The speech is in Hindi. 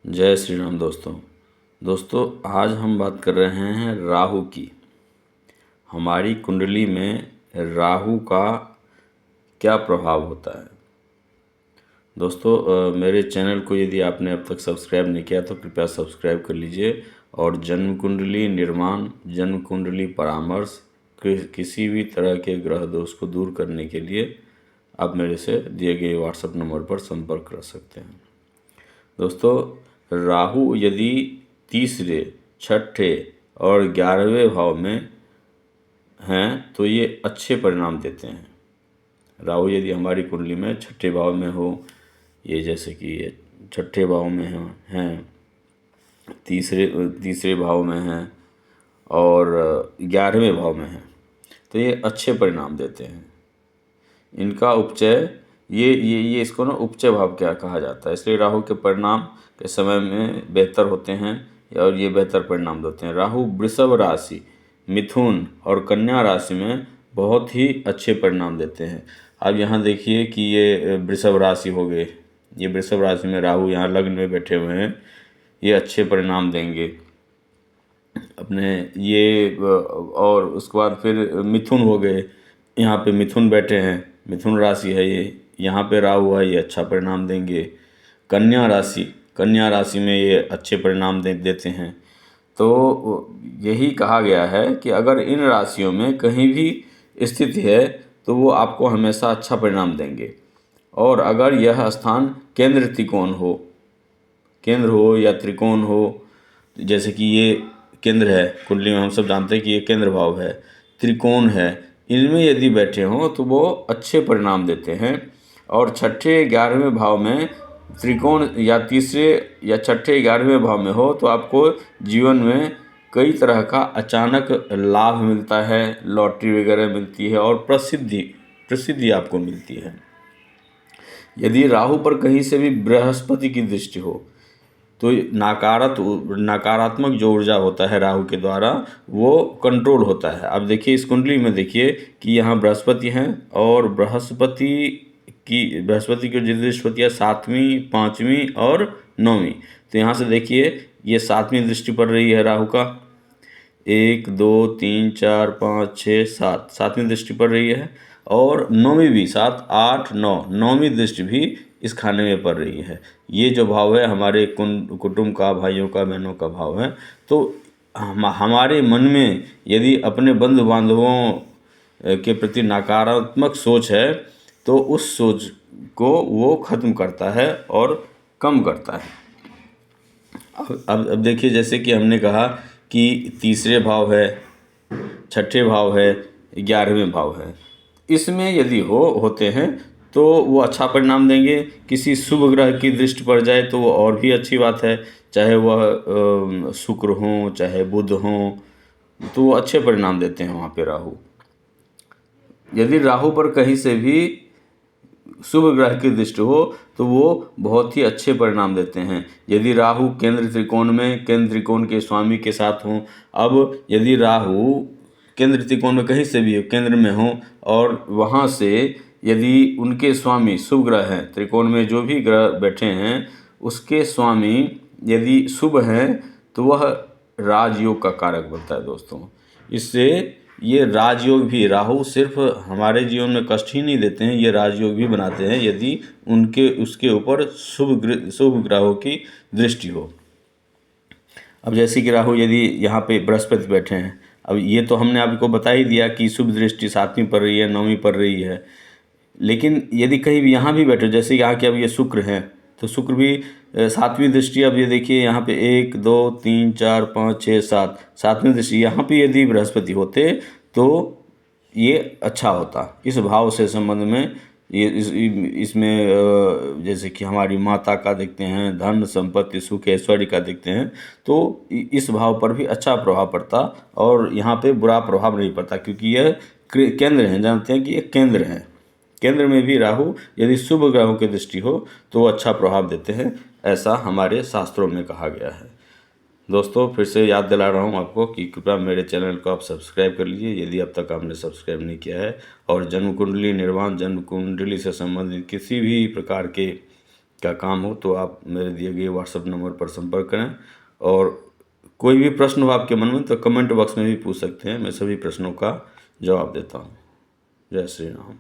जय श्री राम दोस्तों आज हम बात कर रहे हैं राहु की। हमारी कुंडली में राहु का क्या प्रभाव होता है। दोस्तों मेरे चैनल को यदि आपने अब तक सब्सक्राइब नहीं किया तो कृपया सब्सक्राइब कर लीजिए और जन्म कुंडली निर्माण, जन्म कुंडली परामर्श, किसी भी तरह के ग्रह दोष को दूर करने के लिए आप मेरे से दिए गए व्हाट्सएप नंबर पर संपर्क कर सकते हैं। दोस्तों राहु यदि तीसरे, छठे और 11वें भाव में हैं तो ये अच्छे परिणाम देते हैं। राहु यदि हमारी कुंडली में छठे भाव में हो, ये जैसे कि ये छठे भाव में हैं, तीसरे भाव में हैं और 11वें भाव में हैं तो ये अच्छे परिणाम देते हैं। इनका उपचय ये इसको ना उपचय भाव क्या कहा जाता है, इसलिए राहु के परिणाम के समय में बेहतर होते हैं और ये बेहतर परिणाम देते हैं। राहु वृषभ राशि, मिथुन और कन्या राशि में बहुत ही अच्छे परिणाम देते हैं। अब यहाँ देखिए कि ये वृषभ राशि हो गए, ये वृषभ राशि में राहु यहाँ लग्न में बैठे हुए हैं, ये अच्छे परिणाम देंगे अपने ये। और उसके बाद फिर मिथुन हो गए, यहाँ पे मिथुन बैठे हैं, मिथुन राशि है ये, यहाँ पे राहु है, ये अच्छा परिणाम देंगे। कन्या राशि में ये अच्छे परिणाम देते हैं। तो यही कहा गया है कि अगर इन राशियों में कहीं भी स्थिति है तो वो आपको हमेशा अच्छा परिणाम देंगे। और अगर यह स्थान केंद्र हो या त्रिकोण हो, जैसे कि ये केंद्र है कुंडली में, हम सब जानते हैं कि ये केंद्र भाव है, त्रिकोण है, इनमें यदि बैठे हों तो वो अच्छे परिणाम देते हैं। और छठे 11वें भाव में त्रिकोण या तीसरे या छठे 11वें भाव में हो तो आपको जीवन में कई तरह का अचानक लाभ मिलता है, लॉटरी वगैरह मिलती है और प्रसिद्धि आपको मिलती है। यदि राहु पर कहीं से भी बृहस्पति की दृष्टि हो तो नकारात्मक जो ऊर्जा होता है राहु के द्वारा वो कंट्रोल होता है। अब देखिए इस कुंडली में देखिए कि यहाँ बृहस्पति हैं और बृहस्पति की जो दृष्टियाँ 7वीं, 5वीं और 9वीं, तो यहाँ से देखिए ये 7वीं दृष्टि पड़ रही है राहु का, 1 2 3 4 5 6 7, 7वीं दृष्टि पड़ रही है। और 9वीं भी, 7 8 9, 9वीं दृष्टि भी इस खाने में पड़ रही है। ये जो भाव है हमारे कुटुंब का, भाइयों का, बहनों का भाव है। तो हमारे मन में यदि अपने बंधु बांधवों के प्रति नकारात्मक सोच है तो उस सोच को वो ख़त्म करता है और कम करता है। अब देखिए जैसे कि हमने कहा कि तीसरे भाव है, छठे भाव है, 11वें भाव है, इसमें यदि होते हैं तो वो अच्छा परिणाम देंगे। किसी शुभ ग्रह की दृष्टि पड़ जाए तो वो और भी अच्छी बात है, चाहे वह शुक्र हो चाहे बुध हो, तो वो अच्छे परिणाम देते हैं वहाँ पे राहु। यदि राहु पर कहीं से भी शुभ ग्रह की दृष्टि हो तो वो बहुत ही अच्छे परिणाम देते हैं। यदि राहु केंद्र त्रिकोण के स्वामी के साथ हों, अब यदि राहु केंद्र त्रिकोण में कहीं से भी हो, केंद्र में हो और वहाँ से यदि उनके स्वामी शुभ ग्रह हैं, त्रिकोण में जो भी ग्रह बैठे हैं उसके स्वामी यदि शुभ हैं तो वह राजयोग का कारक बनता है दोस्तों। इससे ये राजयोग भी, राहु सिर्फ हमारे जीवन में कष्ट ही नहीं देते हैं, ये राजयोग भी बनाते हैं यदि उसके ऊपर शुभ ग्रहों की दृष्टि हो। अब जैसे कि राहु यदि यहाँ पे बृहस्पति बैठे हैं, अब ये तो हमने आपको बता ही दिया कि शुभ दृष्टि 7वीं पड़ रही है, 9वीं पड़ रही है। लेकिन यदि कहीं भी यहाँ भी बैठे, जैसे यहाँ के अब ये शुक्र हैं तो शुक्र भी 7वीं दृष्टि, अब ये देखिए यहाँ पे 1 2 3 4 5 6 7, 7वीं दृष्टि, यहाँ पे यदि बृहस्पति होते तो ये अच्छा होता। इस भाव से संबंध में ये इसमें जैसे कि हमारी माता का देखते हैं, धन संपत्ति सुख ऐश्वर्य का देखते हैं, तो इस भाव पर भी अच्छा प्रभाव पड़ता और यहाँ पे बुरा प्रभाव नहीं पड़ता, क्योंकि यह केंद्र हैं, जानते हैं कि ये केंद्र हैं। केंद्र में भी राहु यदि शुभ ग्रहों की दृष्टि हो तो वो अच्छा प्रभाव देते हैं, ऐसा हमारे शास्त्रों में कहा गया है। दोस्तों फिर से याद दिला रहा हूँ आपको कि कृपया मेरे चैनल को आप सब्सक्राइब कर लीजिए यदि अब तक आपने सब्सक्राइब नहीं किया है। और जन्म कुंडली निर्माण, जन्म कुंडली से संबंधित किसी भी प्रकार के का काम हो तो आप मेरे दिए गए व्हाट्सएप नंबर पर संपर्क करें। और कोई भी प्रश्न हो आपके मन में तो कमेंट बॉक्स में भी पूछ सकते हैं, मैं सभी प्रश्नों का जवाब देता हूँ। जय श्री राम।